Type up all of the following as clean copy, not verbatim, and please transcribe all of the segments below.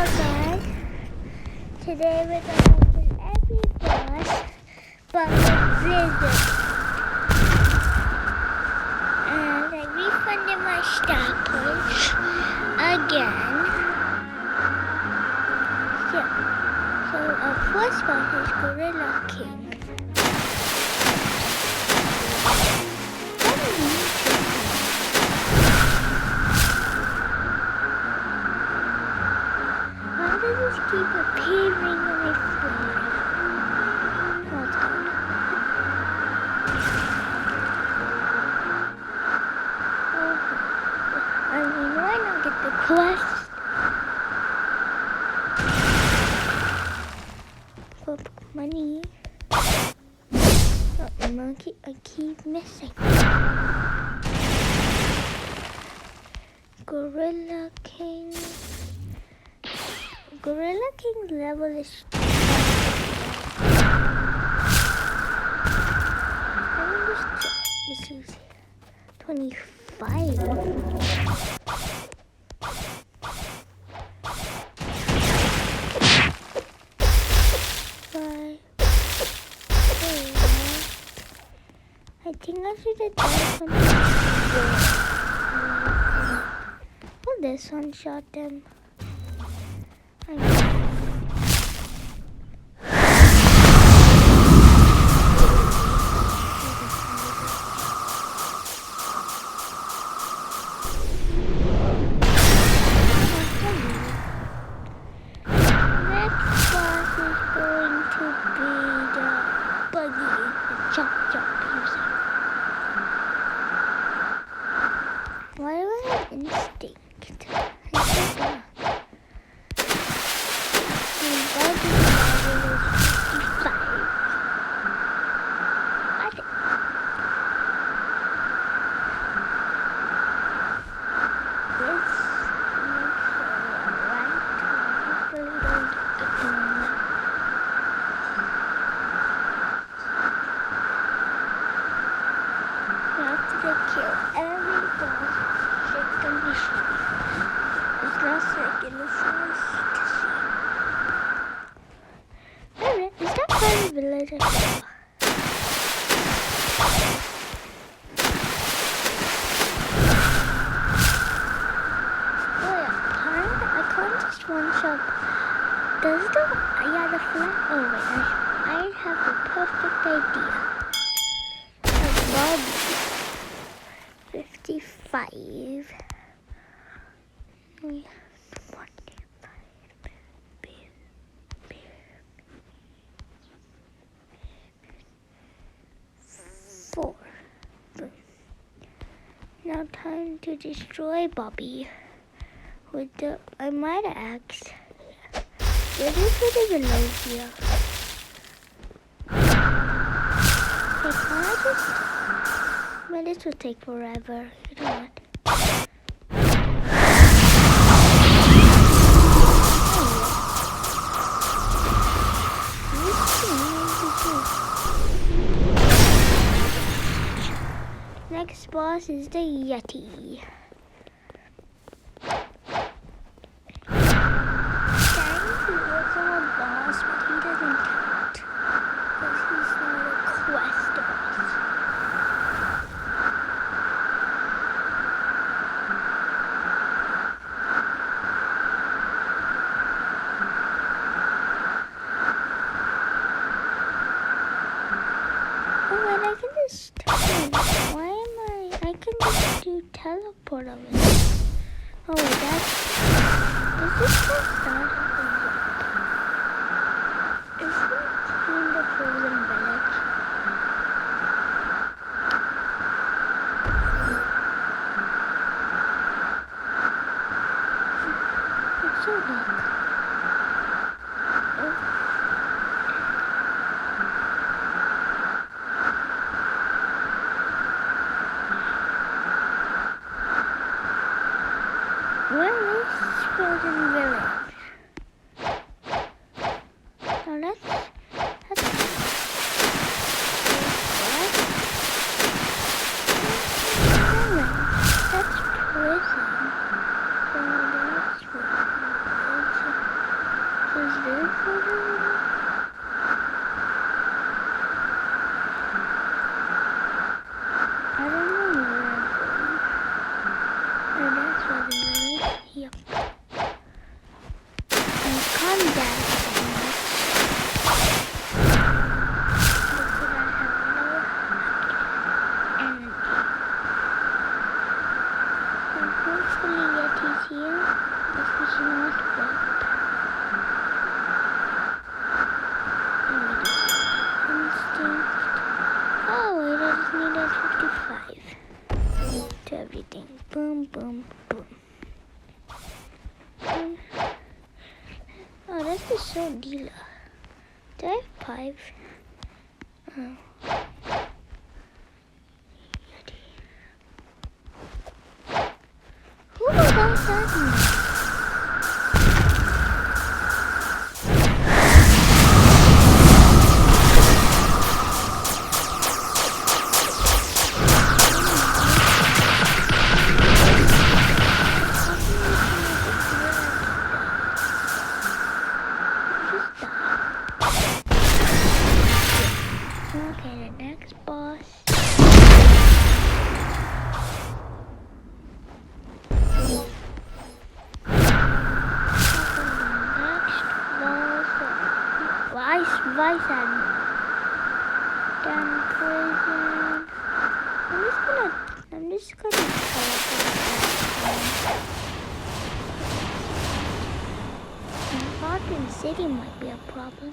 guys, today we're going to open every boss but with Blizzard. And I refunded my star points again. So our first boss is Gorilla King. Keep appearing on my phone. What's going on? Why not get the quest? For money. Oh, the monkey, I keep missing. Gorilla King. Gorilla King's level is 25. I think I should have done something. Oh, this one shot them. Why do I have instinct? Villager. I can't just one shot. Does the the flag? Oh wait, I have a perfect idea. About 55. Now time to destroy Bobby with the Might Axe. Get it for the below here. Hey, can I just... Well, this will take forever. You know what? Next boss is the Yeti. He is a boss, but he doesn't count because he's not a quest boss. Oh, and I can just... I can just do teleport of it. Oh wait, that's... Is this the start of the map? Is it in the frozen village? It's so dark. Where is Frozen Village? Now that's prison. So that's Boom, boom, boom. Oh, this is so dealer. Do I have 5? Oh. Who does that mean? Vice Admiral. Done prison. I'm just gonna Falcon City might be a problem.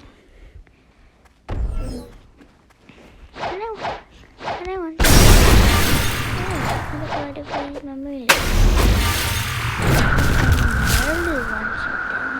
I want to find my movie. I really want something.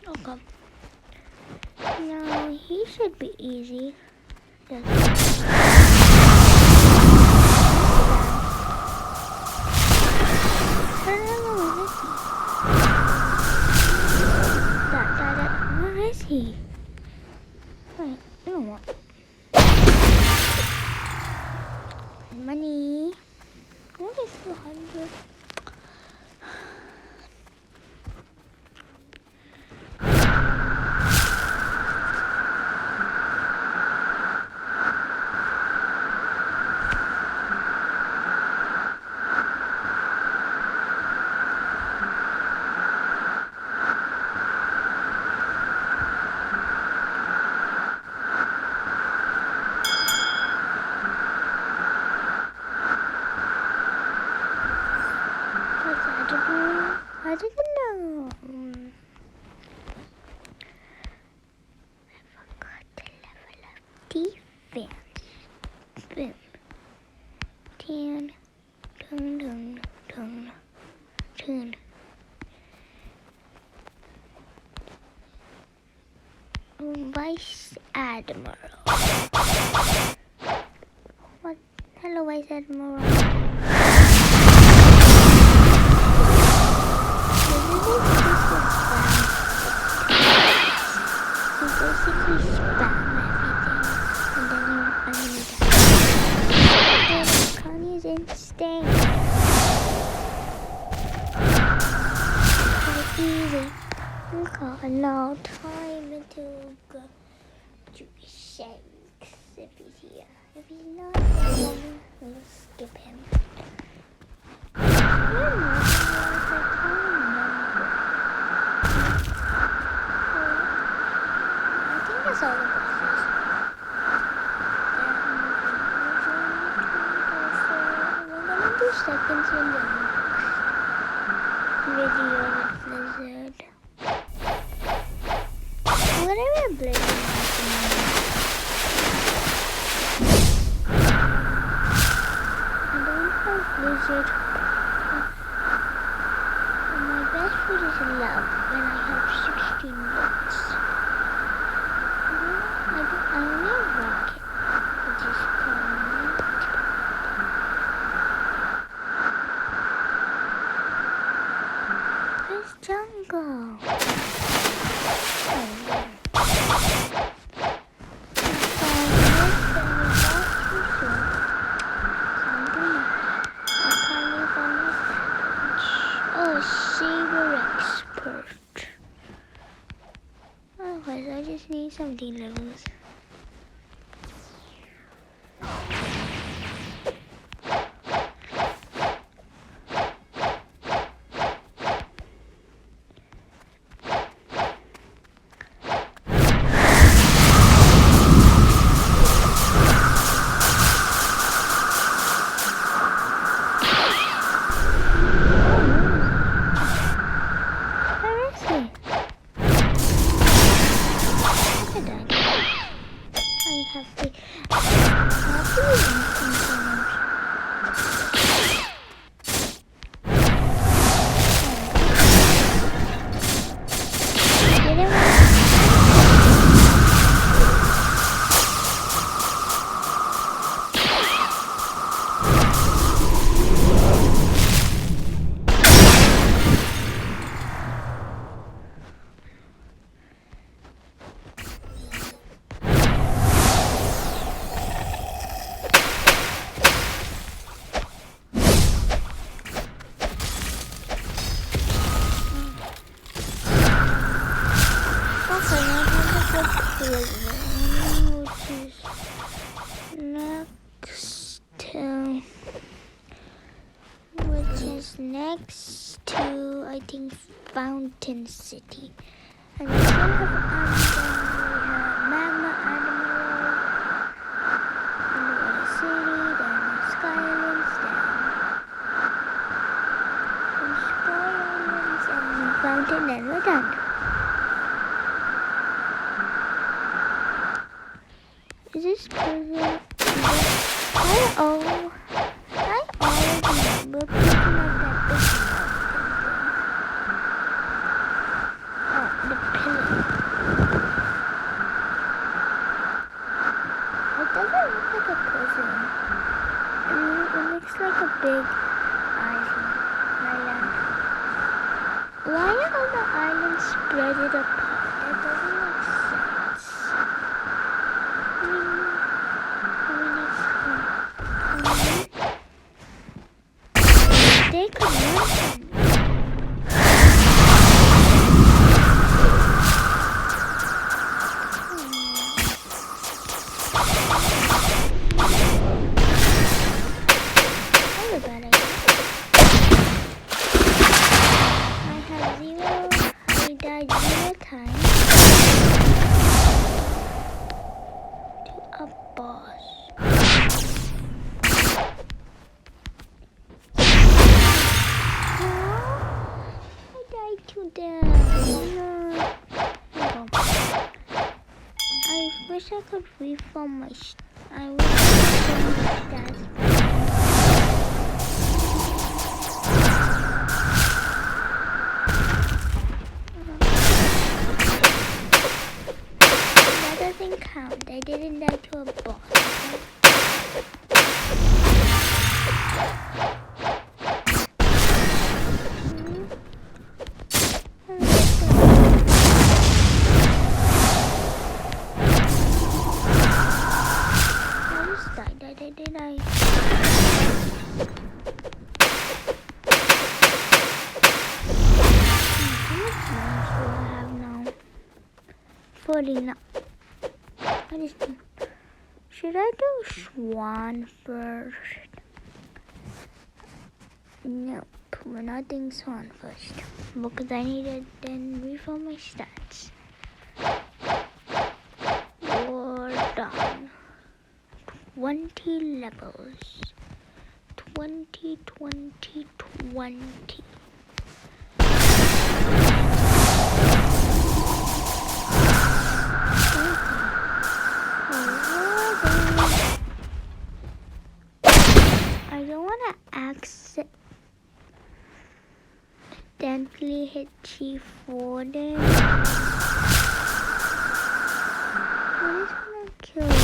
Okay. Now he should be easy. Yes. Where is he? Wait, I don't want money. What is 200? I don't know. I forgot to level up defense. Boom. 10. Dun, dun, dun. 10. Vice Admiral. What? Hello, Vice Admiral. Basically spam everything and then you unmute been staying so easy. We got no time to go to Shanks if he's here. If he's not, then we'll skip him. I think that's all the bosses. We're gonna do seconds in the next video with Blizzard. Whatever Blizzard I don't have Blizzard. My best food is love when I have 16 bucks. I only have rocket, which is permanent. Where's jungle? I just need 17 levels. Which is next to, I think, Fountain City. And we still have Magma Admiral, Underwater City, then Skylands, then Skylands and Fountain, then we're done. Is this prison? I always remember picking up that big the pillar. It doesn't look like a prison. It looks like a big island. Why are all the islands spread apart? That doesn't make sense. They could mention. That's a bad idea. I died 0 times to a boss. To them. I wish I could reform my I wish I could reform my stats. That doesn't count. I didn't die to a boss. Did I? already know. Should I do Swan first? Nope, we're not doing Swan first because I need to then refill my stats. We're done. 20 levels. 20, 20, 20. I don't want to accidentally hit Chief Warden. What is gonna kill me?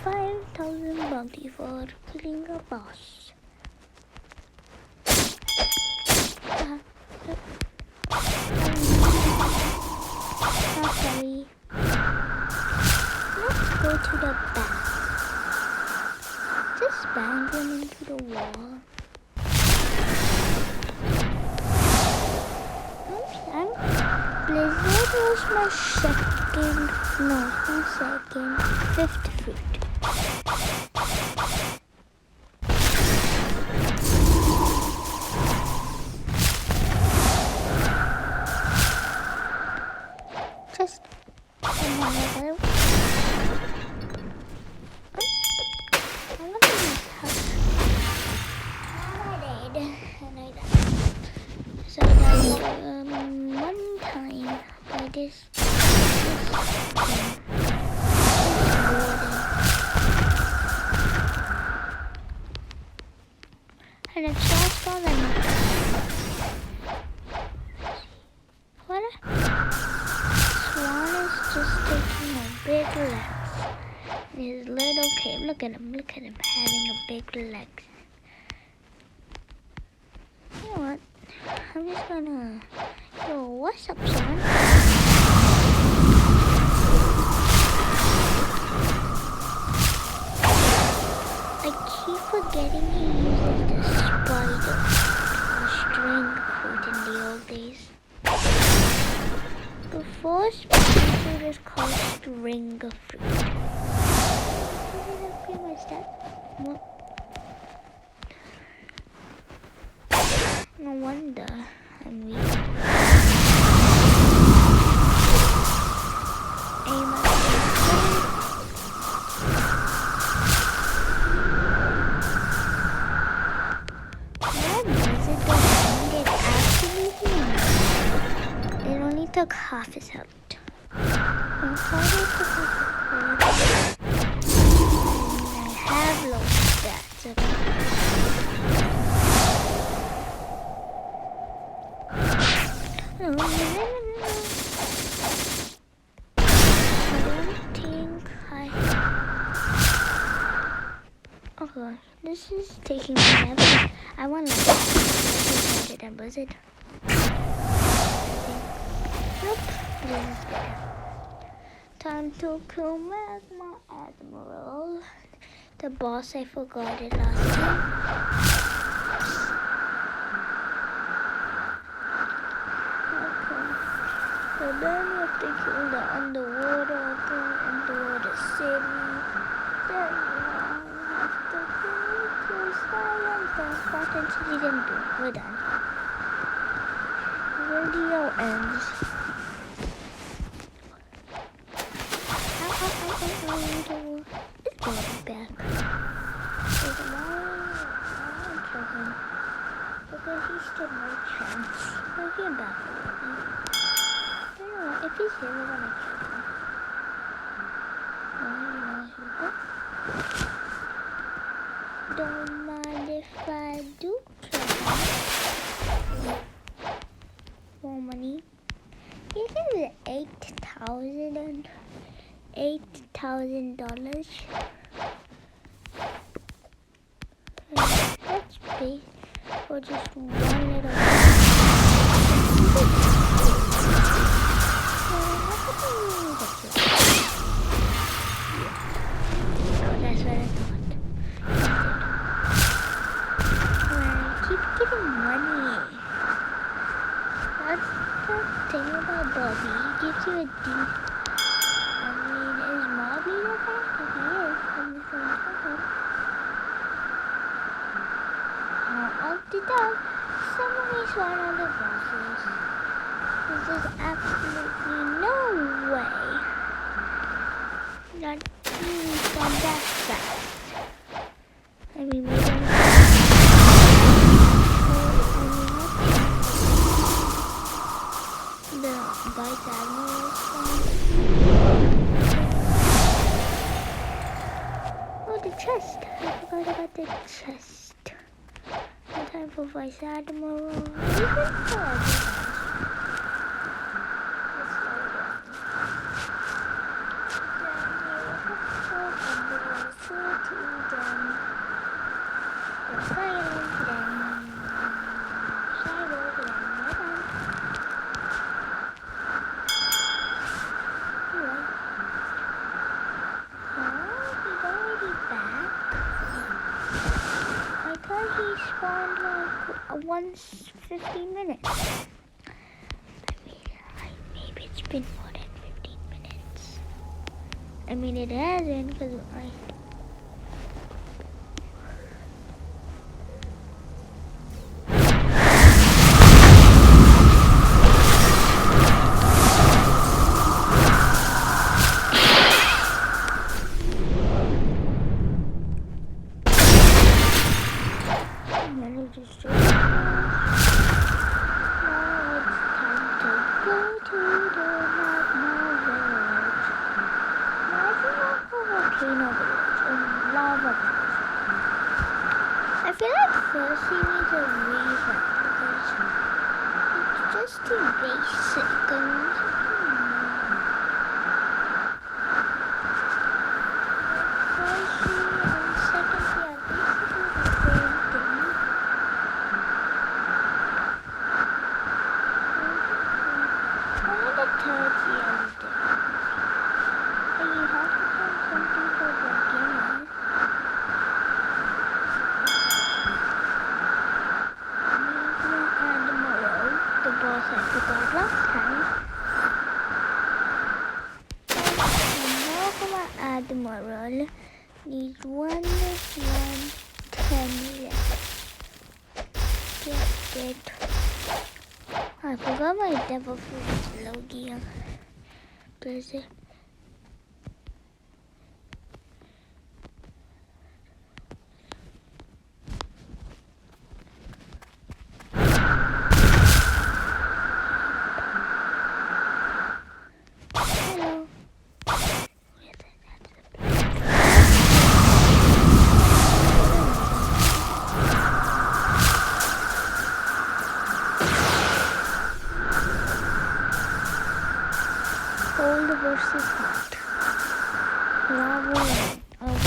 5,000 bounty for killing a boss. Sorry. Let's go to the back. Just bang them into the wall. Blizzard was my fifth fruit. Just one level. I'm gonna use house. And I died. So that one time by this and it's just for them. What? Swan is just taking a big legs. And his little cave. Look at him having a big legs. You know what? I'm just gonna. Yo, what's up, son? I keep forgetting he uses the spider or string fruit in the old days. The first fruit is called string fruit. Did I upgrade my stat? What? No wonder I'm weak. Aim at it only took half his health. I'm sorry to I have low stats. I don't think oh gosh, this is taking forever. I want like it and Blizzard. Nope, this is better. Time to kill Magma Admiral. The boss, I forgot it last time. So then we have to kill the underwater city. Then we have to kill Silence and Spartan Season 2. We're done. Video ends. It's going back. I'm trouble. Because he stood no chance. I'll get back. If he's here, we're gonna kill him. Don't mind if I do kill him. More money. He gives $8,000. Let's pay for just one little. thing about Bobby. He gives you a deep. I mean, is Mobley the best? If he is, at the same time. Of the dog, somebody's one of the bosses. There's absolutely no way that he's gone that fast. I mean, we don't know. The Vice Admiral response. Oh, the chest. I forgot about the chest. No time for Vice Admiral. Even for everyone. Once 15 minutes. Maybe it's been more than 15 minutes. I mean, it hasn't because I feel like first he needs a revamp because it's just too basic and firstly and secondly are basically the same thing. Only the third year is different. But you have to find something for beginners. The boss I forgot last time. And Magma Admiral needs 1, 10 left. Get it. I forgot my Devil Fruit logo. Does it? Cold versus hot. Lava and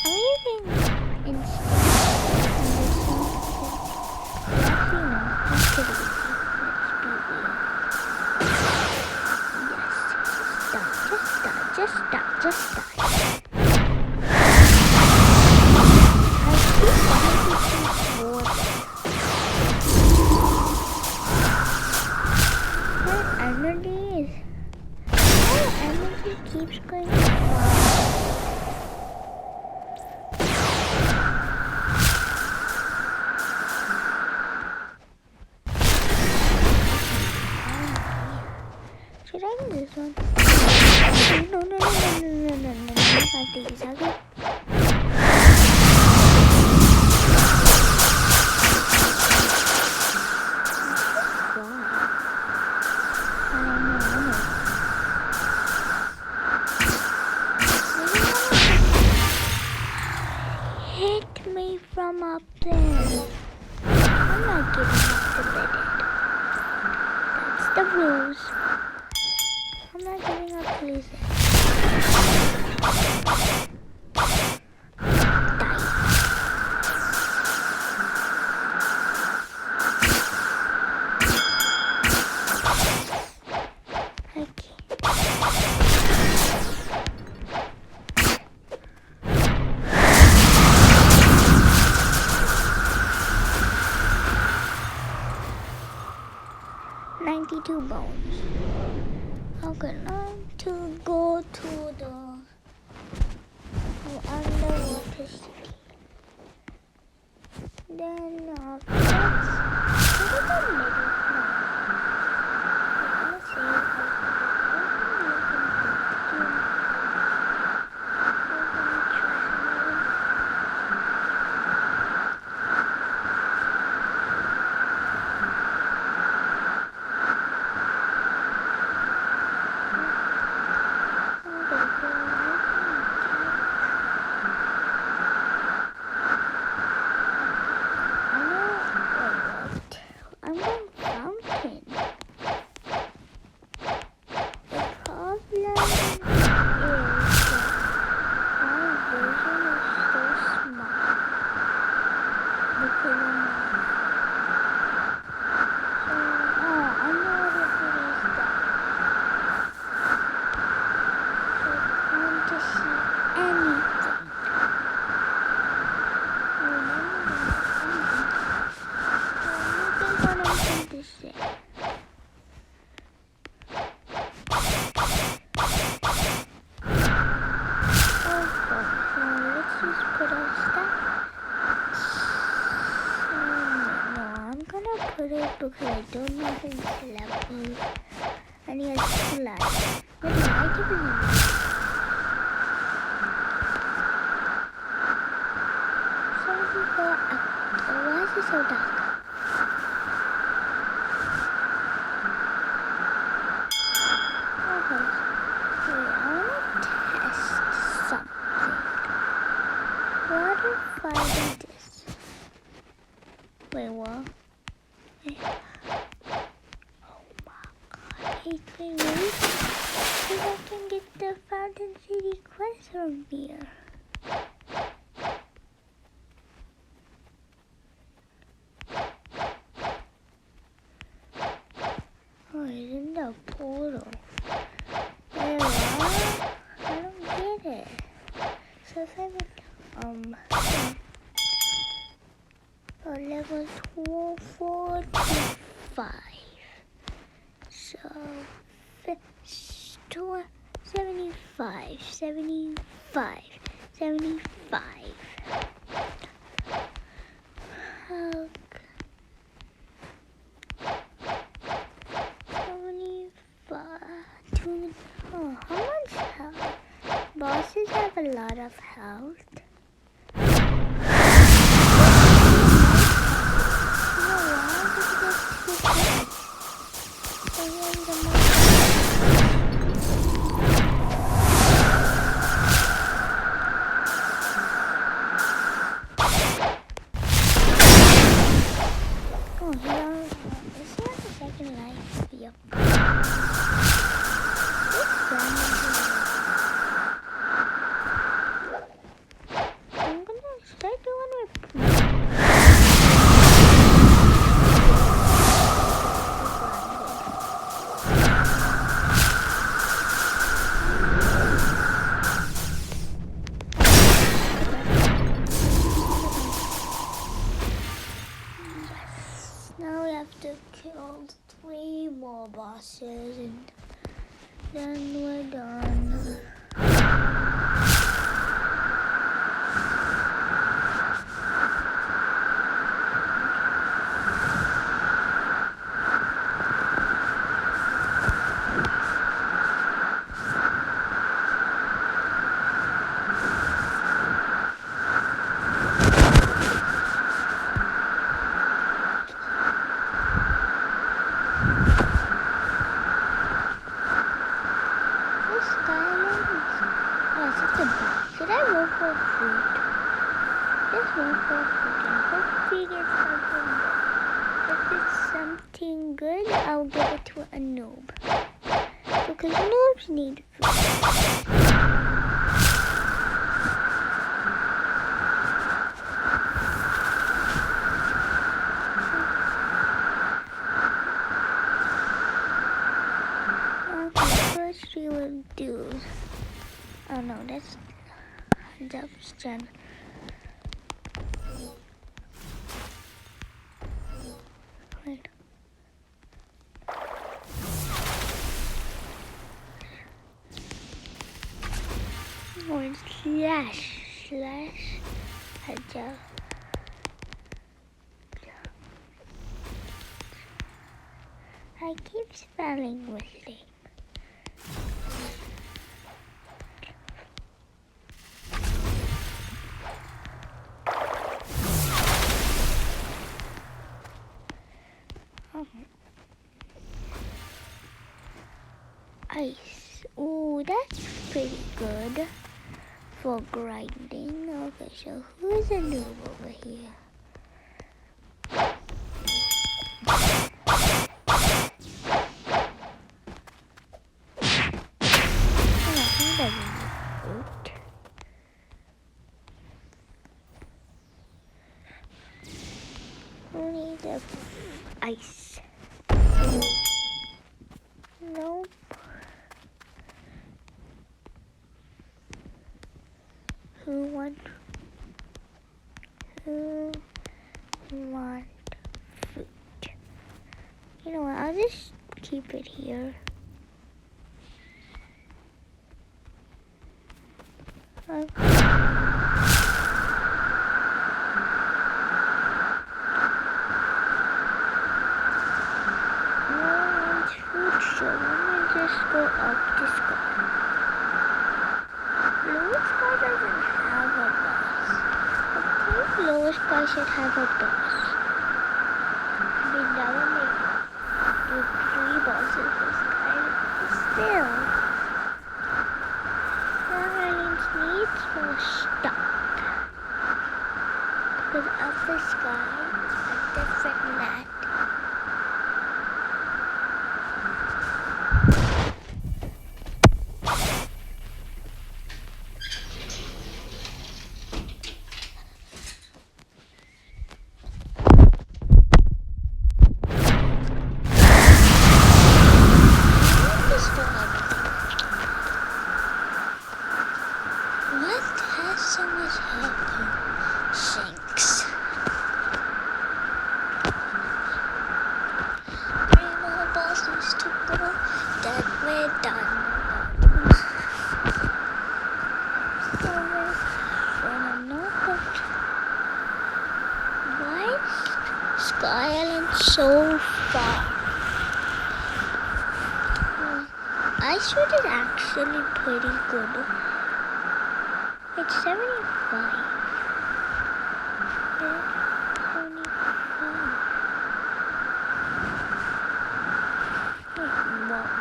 I'm using instinct actually no, activity. Let's be real. Yes, just die. I keep wanting to see water. Energy keeps going far. Should I do this one? No. I think it's okay. From up there. I'm not giving up the bed. That's the rules. I'm not giving up, please. 92 bones. Okay, now to go to the underwater city. Then after that, go to the middle. No. Let's see. Because I don't know his level and he has 2 lives. But light of his so we go up. Why is it so dark? Okay. Wait, I want to test something. What if I do this? Wait, what? Oh my god, wait, if I can get the Fountain City quest from here. Oh, it's in the portal. There we are. I don't get it. So if level 45. So 75. Okay. 75. Oh, how much health? Bosses have a lot of health. Now we have to kill 3 more bosses and then we're done. Should I roll for fruit? Just roll for fruit and hopefully get something good. If it's something good, I'll give it to a noob. Because noobs need food. Okay, first we will do... Oh no, that's Gen. Wait. slash aja. I keep spelling mistake. Ice. Ooh, that's pretty good for grinding. Okay, so who's a noob over here? He doesn't need fruit. Who needs a ice? Nope. Who want fruit? You know what? I'll just keep it here. So let me just go up the sky. Blue sky doesn't have a boss. I think blue sky should have a boss. I mean, that would make the 3 bosses for sky. Still, Skylands needs more stuff. Because up the sky is a different land. Skyland so far. Ice Road is actually pretty good. It's 75. It's 75. Wait, what?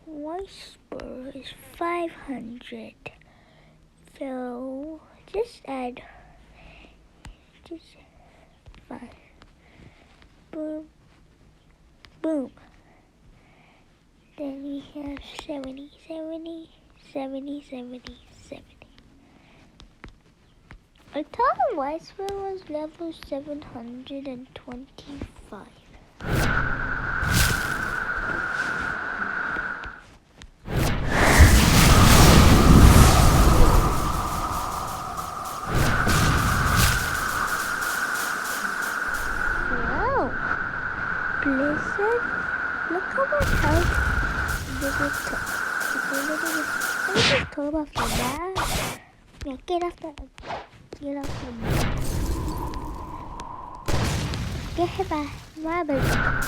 Whisper is 500. So just add 5. Boom. Boom. Then we have 70, 70, 70, 70, 70. I thought Whisper was level 725. Blizzard, look how much health Blizzard took. Let me just turn off the map. Yeah, get off the map. Get hit by my Blizzard.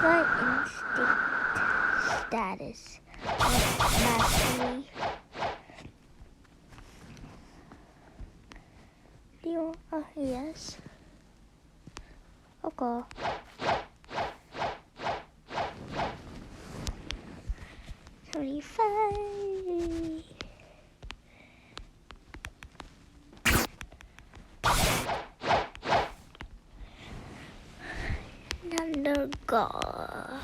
My instinct status mastery. Do you? Yes. go. Thunder God.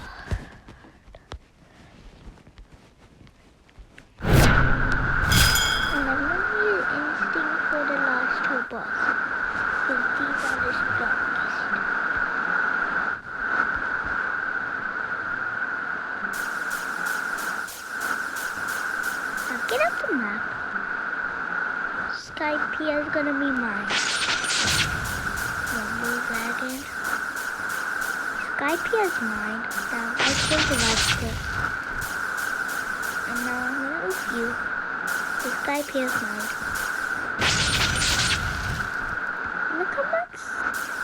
And I'm going to use Instinct for the last two bosses, because these are the strongest. Now get up the map. Skypiea is gonna be mine. Rumble Dragon. Skypiea is mine. Now I killed the last one. And now I'm gonna move you. The Skypiea is mine.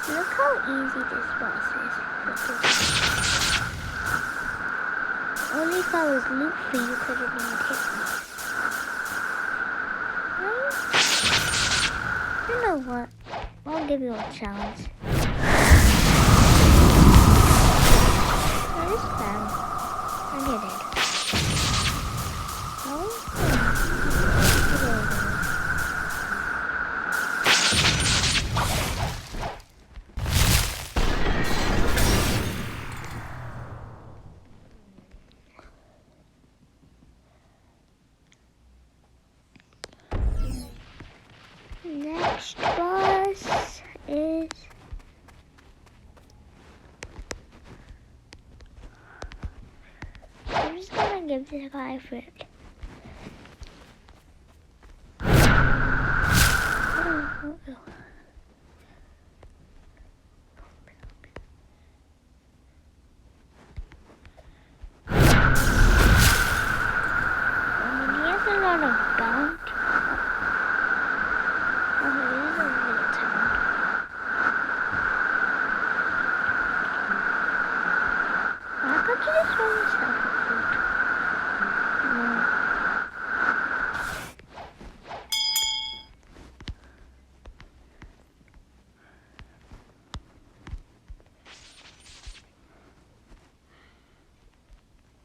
Look how easy this boss is. Only if I was Luffy, you couldn't even hit me. You know what? I'll give you a challenge. What is that? I get it. Next boss is I'm just gonna give this guy fruit. He has a lot of bounce.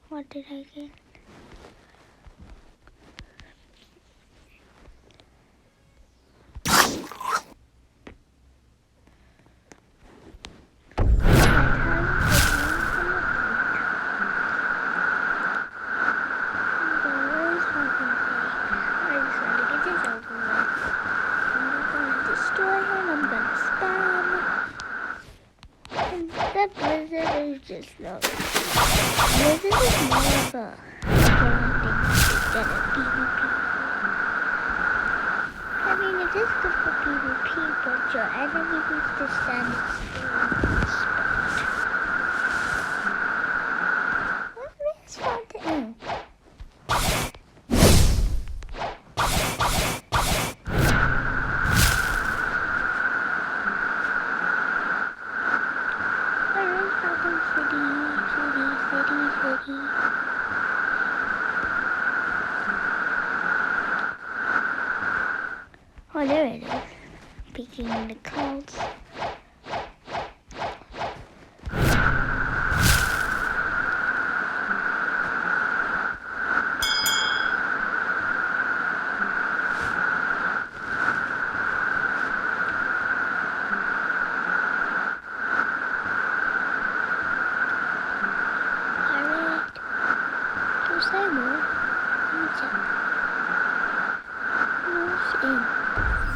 What did I get? That Blizzard is just low. Blizzard is more of a grinding than a PvP. I mean, it is good for PvP, but your enemy needs to stand still. What is fun to do? Oh, there it is. Peeking in the clouds.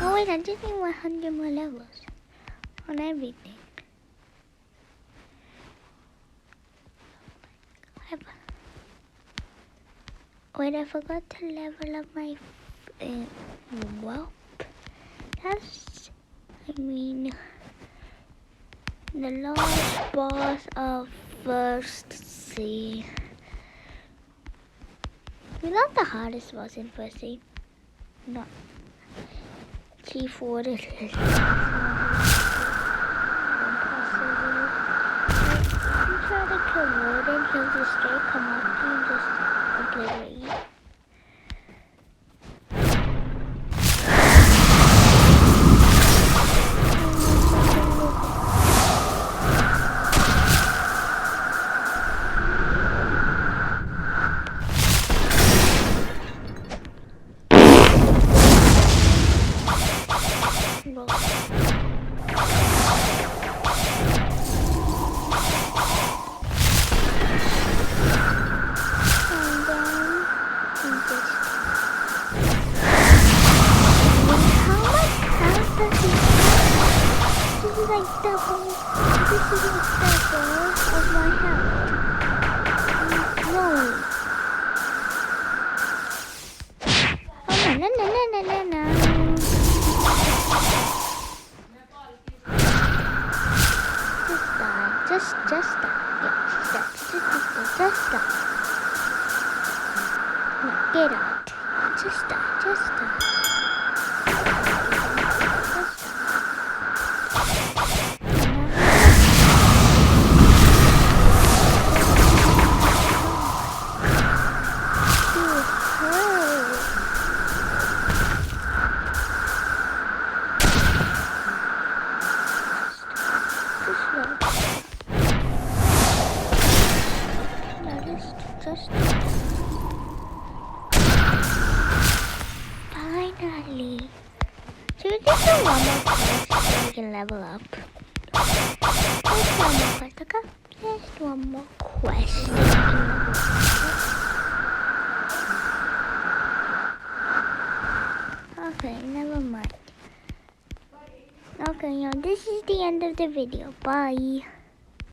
Oh wait, I just need 100 more levels on everything. Wait, I forgot to level up my well, that's, I mean, the last boss of First Sea. We not the hardest boss in First Sea. No. Chief Water is impossible. If you try to kill Warden, he'll just straight come up to you and just obliterate you. double. This is a double of my health. No. Oh no. Just die. Just die. Yeah, just die. No, get out. Just die. Just finally. So we can do one more quest so we can level up. Just one more quest, okay? Just one more quest. Okay, never mind. Okay, this is the end of the video. Bye.